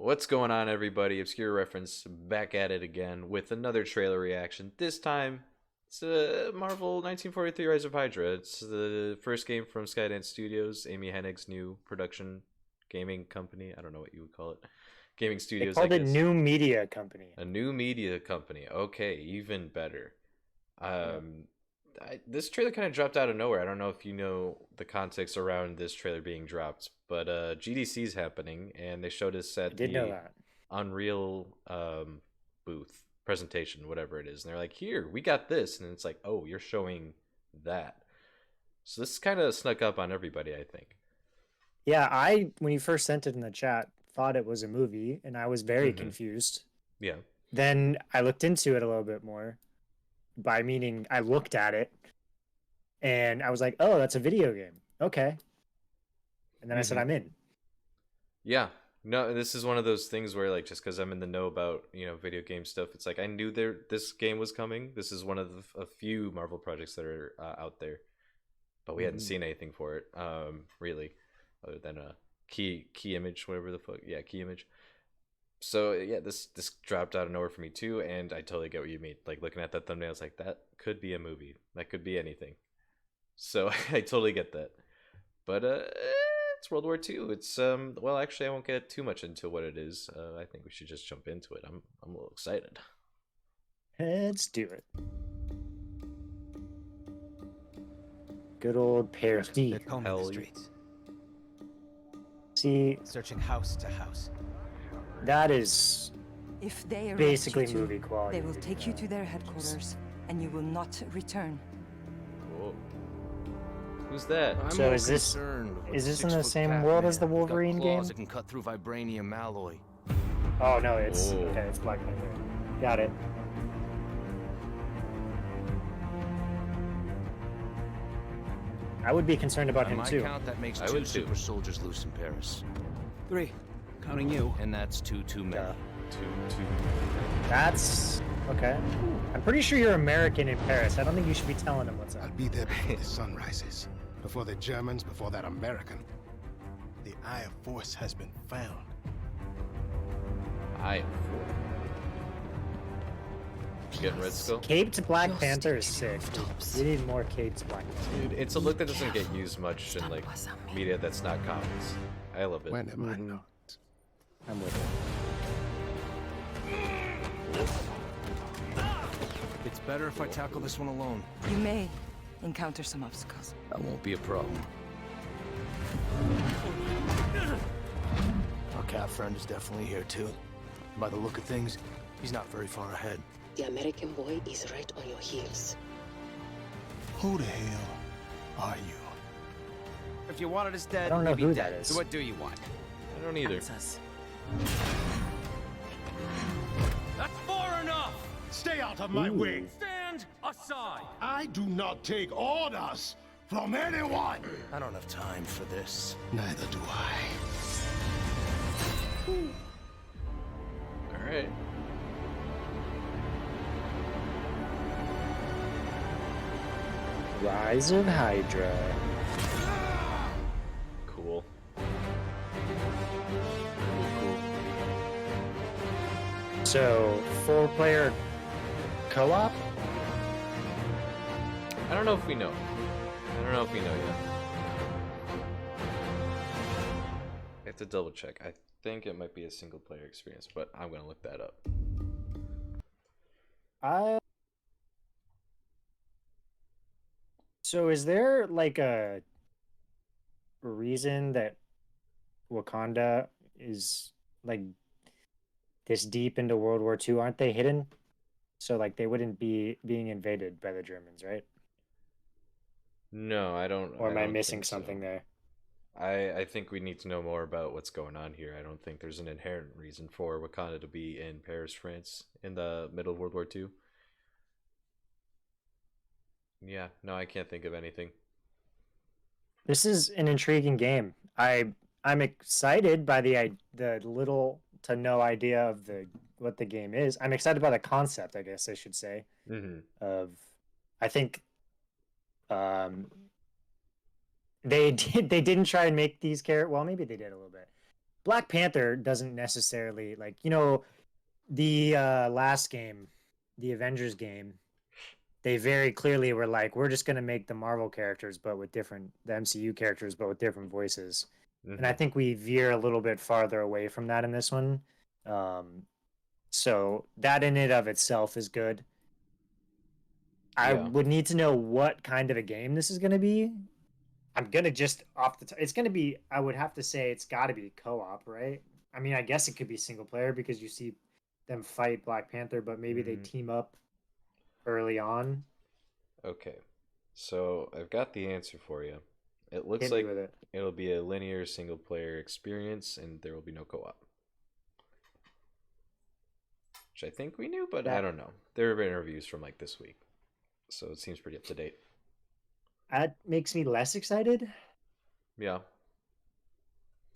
What's going on, everybody? Obscure Reference back at it again with another trailer reaction. This time, it's Marvel 1943 Rise of Hydra. It's the first game from Skydance Studios, Amy Hennig's new production gaming company. I don't know what you would call it. Gaming They Studios, I called it guess. New Media Company. A new media company. Okay, even better. Yep. This trailer kind of dropped out of nowhere. I don't know if you know the context around this trailer being dropped, but GDC is happening, and they showed us I at did know the that. Unreal booth presentation, whatever it is, and they're like, "Here, we got this," and it's like, "Oh, you're showing that." So this kind of snuck up on everybody, I think. Yeah, when you first sent it in the chat, thought it was a movie, and I was very Mm-hmm. confused. Yeah. Then I looked into it a little bit more, by meaning I looked at it, and I was like, "Oh, that's a video game." Okay. And then I said, Mm-hmm. "I'm in." Yeah. No, this is one of those things where, like, just because I'm in the know about video game stuff, it's like I knew this game was coming. This is one of a few Marvel projects that are out there, but we hadn't Mhm. seen anything for it, really, other than a key image, whatever the fuck. Yeah, key image. So yeah, this dropped out of nowhere for me too, and I totally get what you mean. Like looking at that thumbnail, it's like that could be a movie. That could be anything. So I totally get that. But it's World War II. It's well, actually, I won't get too much into what it is. I think we should just jump into it. I'm a little excited. Let's do it. Good old Paris. They're combing the Hell yeah. streets, See, searching house to house. that is If they arrest basically you two, movie quality. they will take you to their headquarters, and you will not return. Whoa. Who's that? I'm So more is this- concerned with is the this in the 6-foot same cat world man. as the He's got Wolverine claws game? that can cut through vibranium alloy. Oh no, it's Whoa. okay. It's Black Panther. Got it. I would be concerned about On him my too. count, that makes I 2 would too. super soldiers loose in Paris. 3, counting you. And that's 2 too many. Duh. Two. That's okay. I'm pretty sure you're American in Paris. I don't think you should be telling them what's I'll up. be there before the sun rises. Before the Germans, before that American. The Eye of Force has been found. I am four. You getting Red Skull? Caped Black Just Panther is stick to sick. your tops. We need more Caped Black Panther. Dude, it's a look that doesn't get used much in like media that's not comics. I love it. When am I not? I'm with it. It's better if I tackle this one alone. You may encounter some obstacles. That won't be a problem. Our cat friend is definitely here too. By the look of things, he's not very far ahead. The American boy is right on your heels. Who the hell are you? If you wanted us dead, I don't know we'd be who dead. that is. So what do you want? I don't either. Answers. That's far enough! Stay out of my Ooh. way! Stand aside! I do not take orders from anyone! I don't have time for this. Neither do I. All right. Rise of Hydra. Cool. So, 4-player co-op? I don't know if we know. I don't know if we know yet. I have to double check. I think it might be a single player experience, but I'm gonna look that up. So is there like a reason that Wakanda is like this deep into World War II? Aren't they hidden? So like they wouldn't be being invaded by the Germans, right? No, I don't. Or am I don't missing think so. something there? I think we need to know more about what's going on here. I don't think there's an inherent reason for Wakanda to be in Paris, France, in the middle of World War II. Yeah, no, I can't think of anything. This is an intriguing game. I'm excited by the little to no idea of what the game is. I'm excited by the concept, I guess I should say. Mm-hmm. Of I think they didn't try and make these characters, well, maybe they did a little bit. Black Panther doesn't necessarily like, you know, the last game, the Avengers game, they very clearly were like, we're just gonna make the Marvel characters, but with different the MCU characters, but with different voices. And I Hmm. think we veer a little bit farther away from that in this one. So that in and of itself is good. I Yeah. would need to know what kind of a game this is going to be. I'm gonna just off the top. It's gonna be. I would have to say it's got to be co-op, right? I mean, I guess it could be single player because you see them fight Black Panther, but maybe they Hmm. team up early on. Okay. So I've got the answer for you. It looks Hit me like with it. it'll be a linear single player experience and there will be no co-op. Which I think we knew, but I That don't know. There have been interviews from like this week. So it seems pretty up to date. that makes me less excited. Yeah.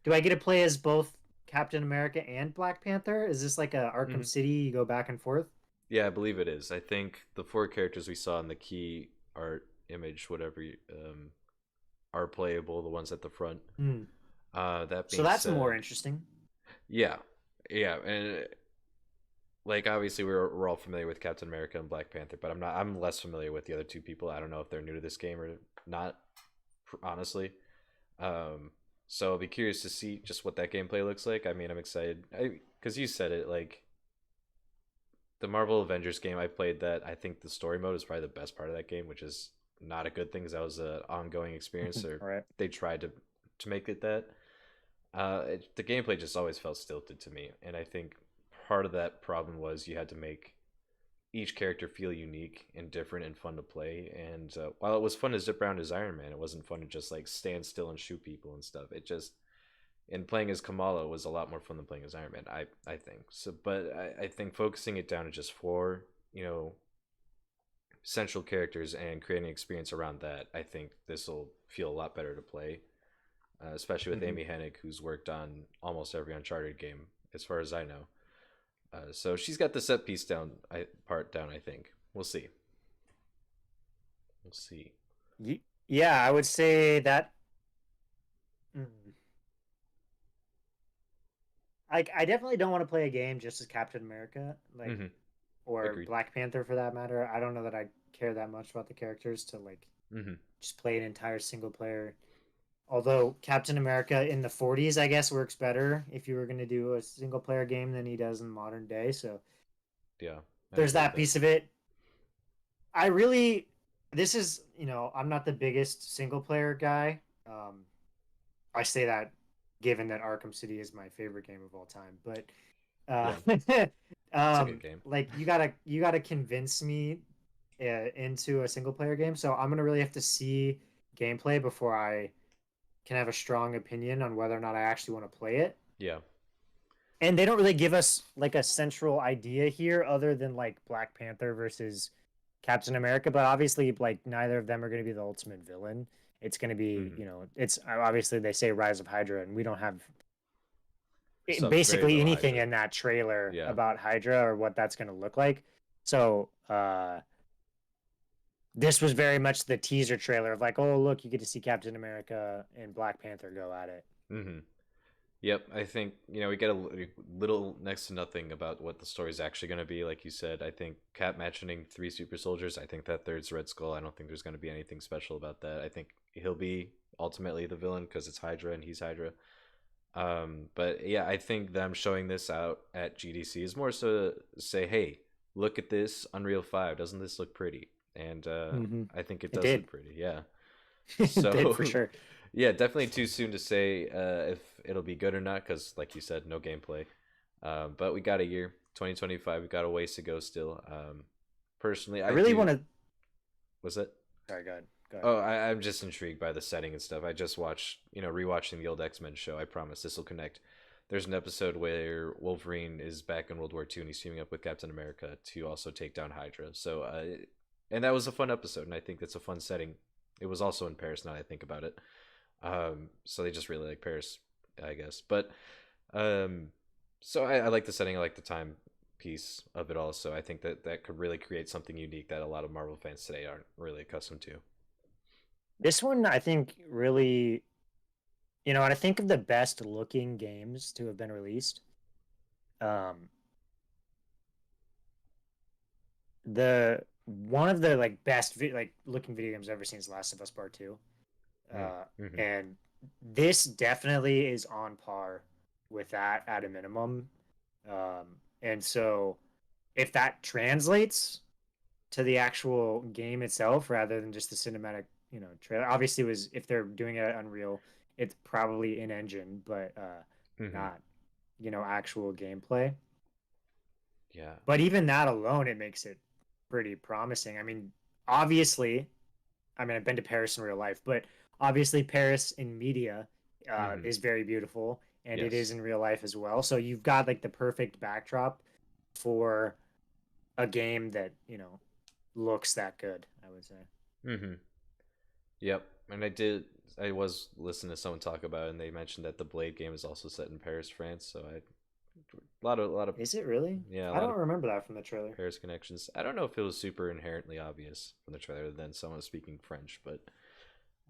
Do I get to play as both Captain America and Black Panther? Is this like a Arkham Mhm. City? You go back and forth. Yeah, I believe it is. I think the four characters we saw in the key art image, whatever, are playable. The ones at the front. Hmm. That So being that's more said, interesting. yeah, yeah, and like obviously we're all familiar with Captain America and Black Panther, but I'm less familiar with the other two people. I don't know if they're new to this game or not, honestly. Um, so I'll be curious to see just what that gameplay looks like. I mean, I'm excited because you said it like the Marvel Avengers game. I played that. I think the story mode is probably the best part of that game, which is not a good thing because that was an ongoing experience. Or All right. they tried to make it that. The gameplay just always felt stilted to me, and I think part of that problem was you had to make each character feel unique and different and fun to play. And while it was fun to zip around as Iron Man, it wasn't fun to just like stand still and shoot people and stuff. It just and playing as Kamala was a lot more fun than playing as Iron Man. I think so, but I think focusing it down to just four, central characters and creating an experience around that, I think this will feel a lot better to play, especially with Mhm. Amy Hennig, who's worked on almost every Uncharted game, as far as I know. So she's got the set piece part down. I think we'll see. We'll see. Yeah, I would say that. Mm. I definitely don't want to play a game just as Captain America, like Hmm. or Agreed. Black Panther for that matter. I don't know that I care that much about the characters to like Hmm. just play an entire single player. Although Captain America in the 40s, I guess, works better if you were going to do a single player game than he does in modern day. So Yeah, I there's agree with that that. piece of it. I really, this is, I'm not the biggest single player guy. Um, I say that given that Arkham City is my favorite game of all time, but Yeah, uh, it's a good game. like you gotta convince me into a single player game. So I'm gonna really have to see gameplay before I can have a strong opinion on whether or not I actually want to play it. Yeah. And they don't really give us like a central idea here other than like Black Panther versus Captain America, but obviously like neither of them are going to be the ultimate villain. It's going to be, Hmm. it's obviously they say Rise of Hydra and we don't have We saw very basically little anything Hydra. in that trailer Yeah. about Hydra or what that's going to look like. So, this was very much the teaser trailer of like, oh, look, you get to see Captain America and Black Panther go at it. Hmm. Yep, I think we get a little next to nothing about what the story's actually going to be. Like you said, I think Cap mentioning three super soldiers. I think that third's Red Skull. I don't think there's going to be anything special about that. I think he'll be ultimately the villain because it's Hydra and he's Hydra. But yeah, I think them showing this out at GDC is more so to say, hey, look at this Unreal 5. Doesn't this look pretty? And Mm-hmm. I think it It does did. look pretty. Yeah. It did for So sure. yeah, definitely too soon to say if it'll be good or not because, like you said, no gameplay. But we got a year, 2025. We got a ways to go still. Personally, I I really do. want to. Was it? Sorry, go ahead. Go ahead. Oh, I'm just intrigued by the setting and stuff. I just watched, rewatching the old X-Men show. I promise this will connect. There's an episode where Wolverine is back in World War II and he's teaming up with Captain America to also take down Hydra. So, and that was a fun episode, and I think that's a fun setting. It was also in Paris. Now that I think about it. So they just really like Paris, I guess. But so I like the setting. I like the time piece of it all. So I think that could really create something unique that a lot of Marvel fans today aren't really accustomed to. This one, I think, really You know, when I think of the best looking games to have been released, um, the one of the like best like looking video games I've ever seen is Last of Us Part Two, Mm-hmm. and this definitely is on par with that at a minimum. And so, if that translates to the actual game itself rather than just the cinematic, trailer, obviously was if they're doing it at Unreal, it's probably in engine, but Mm-hmm. not, actual gameplay. Yeah. But even that alone, it makes it pretty promising. I mean, obviously, I've been to Paris in real life, but obviously, Paris in media Mm-hmm. is very beautiful, and it is Yes. in real life as well. So you've got like the perfect backdrop for a game that looks that good. I would say. Mm-hmm. Yep. And I was listening to someone talk about it, and they mentioned that the Blade game is also set in Paris, France. So a lot of, Is it really? yeah, a I lot of don't remember that from the trailer. Paris connections. I don't know if it was super inherently obvious from the trailer than someone speaking French, but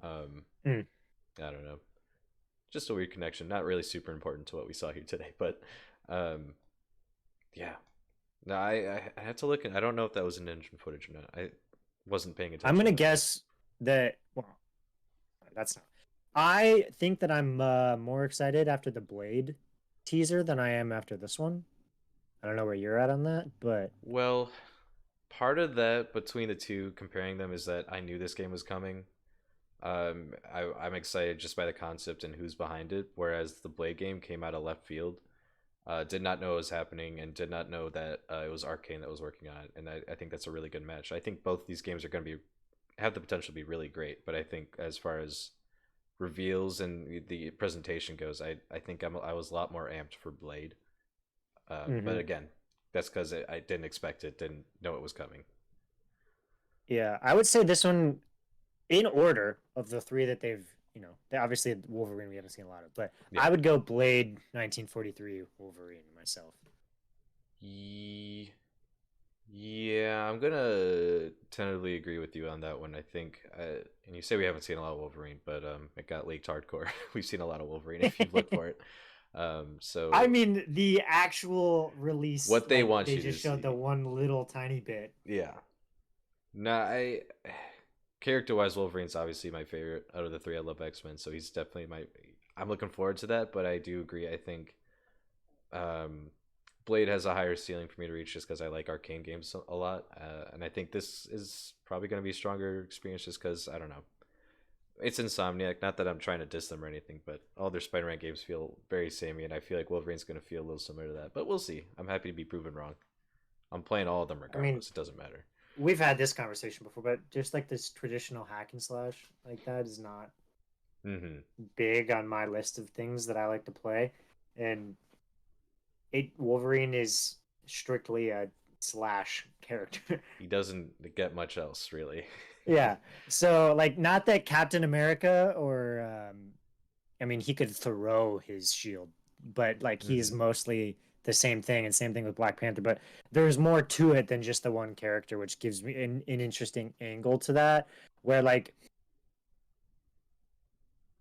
um, Hmm. I don't know. Just a weird connection. Not really super important to what we saw here today, but um, yeah. No, I had to look. I don't know if that was an engine footage or not. I wasn't paying I'm attention gonna to that part. guess that. Well, that's not. I think that I'm more excited after the Blade teaser than I am after this one. I don't know where you're at on that, but Well, part of that between the two, comparing them, is that I knew this game was coming. I'm excited just by the concept and who's behind it. Whereas the Blade game came out of left field, did not know it was happening, and did not know that it was Arcane that was working on it. And I think that's a really good match. I think both these games are going to be have the potential to be really great. But I think as far as reveals and the presentation goes, I think I was a lot more amped for Blade. But hmm again, that's because I didn't expect it, didn't know it was coming. yeah, I would say this one in order of the three that obviously Wolverine we haven't seen a lot of, but Yeah. I would go Blade 1943 Wolverine myself. Ye- Yeah, I'm gonna tentatively agree with you on that one. I think, and you say we haven't seen a lot of Wolverine, but it got leaked hardcore. We've seen a lot of Wolverine if you've looked for it. I So mean, the actual release, what they like want they you to just showed the see, one little tiny bit. yeah. No, I character-wise, Wolverine's obviously my favorite out of the three. I love X-Men, so he's definitely my. I'm looking forward to that, but I do agree. I think um, Blade has a higher ceiling for me to reach just because I like arcane games a lot, and I think this is probably going to be a stronger experience just because I don't know. It's Insomniac. Not that I'm trying to diss them or anything, but all their Spider-Man games feel very samey, and I feel like Wolverine's going to feel a little similar to that. But we'll see. I'm happy to be proven wrong. I'm playing all of them I mean, regardless. It doesn't matter. we've had this conversation before, but just like this traditional hack and slash like that is not Mm-hmm. big on my list of things that I like to play. And Wolverine is strictly a slash character. He doesn't get much else really. Yeah. So like not that Captain America or I mean he could throw his shield, but like he's Mm-hmm. mostly the same thing, and same thing with Black Panther, but there's more to it than just the one character, which gives me an interesting angle to that, where like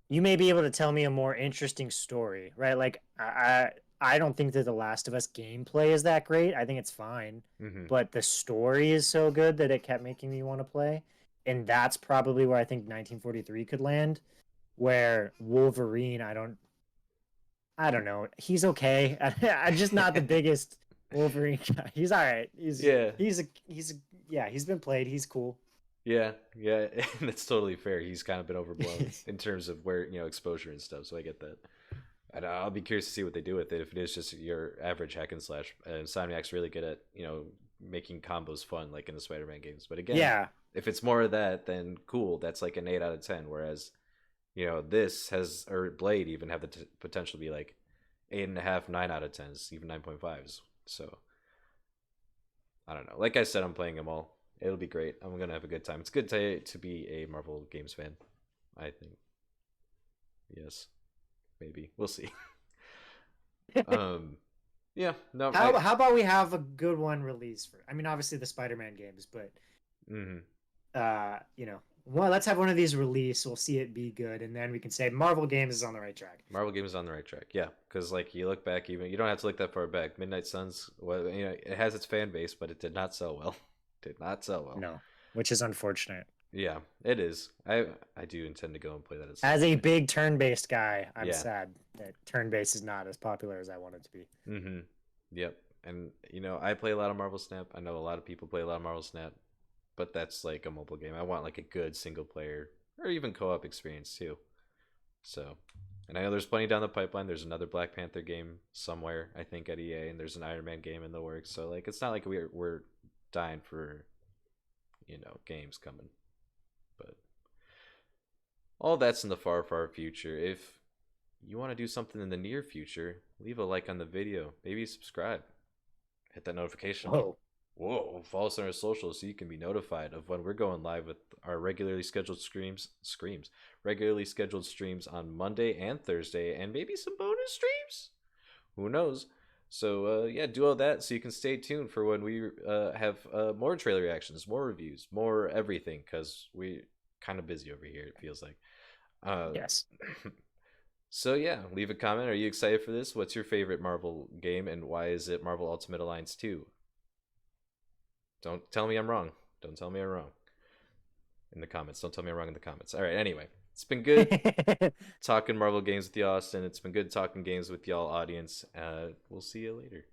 you may be able to tell me a more interesting story, right? Like I don't think that the Last of Us gameplay is that great. I think it's fine, Mm-hmm. but the story is so good that it kept making me want to play, and that's probably where I think 1943 could land. Where Wolverine, I don't know. He's okay. I'm just not the biggest Wolverine guy. He's all right. Yeah. Yeah. He's been played. He's cool. Yeah, yeah, and that's totally fair. He's kind of been overblown in terms of where exposure and stuff. So I get that, and I'll be curious to see what they do with it. If it is just your average hack and slash, Insomniac's really good at making combos fun, like in the Spider-Man games. But again, Yeah. if it's more of that, then cool. That's like an 8 out of 10. Whereas this has, or Blade even have the potential to be like 8.5, 9 out of 10s, even 9.5s. So I don't know. Like I said, I'm playing them all. It'll be great. I'm gonna have a good time. It's good to be a Marvel games fan. I think. Yes, maybe we'll see. um, yeah. No. How about we have a good one release for? I mean, obviously the Spider-Man games, but Mhm. Well, let's have one of these release. We'll see it be good, and then we can say Marvel Games is on the right track. Marvel Games is on the right track. Yeah, because like you look back, even you don't have to look that far back. Midnight Suns, well, you know, it has its fan base, but it did not sell well. Did not sell well. No, which is unfortunate. Yeah, it is. I do intend to go and play that As a big turn-based guy, I'm Yeah. sad that turn-based is not as popular as I want it to be. Mm-hmm. Yep. And you know, I play a lot of Marvel Snap. I know a lot of people play a lot of Marvel Snap, but that's like a mobile game. I want like a good single player or even co-op experience too. So, and I know there's plenty down the pipeline. There's another Black Panther game somewhere, I think, at EA, and there's an Iron Man game in the works. So like, it's not like we're dying for, you know, games coming. But all that's in the far, far future. If you want to do something in the near future, leave a like on the video. Maybe subscribe. Hit that notification. Whoa, follow us on our socials so you can be notified of when we're going live with our regularly scheduled regularly scheduled streams on Monday and Thursday, and maybe some bonus streams. Who knows? So yeah, do all that so you can stay tuned for when we have more trailer reactions, more reviews, more everything, because we kind of busy over here, it feels like. Yes. So yeah, leave a comment. Are you excited for this? What's your favorite Marvel game, and why is it Marvel Ultimate Alliance 2? Don't tell me I'm wrong. Don't tell me I'm wrong in the comments. Don't tell me I'm wrong in the comments. All right, anyway, it's been good talking Marvel games with you, Austin. It's been good talking games with y'all, audience. We'll see you later.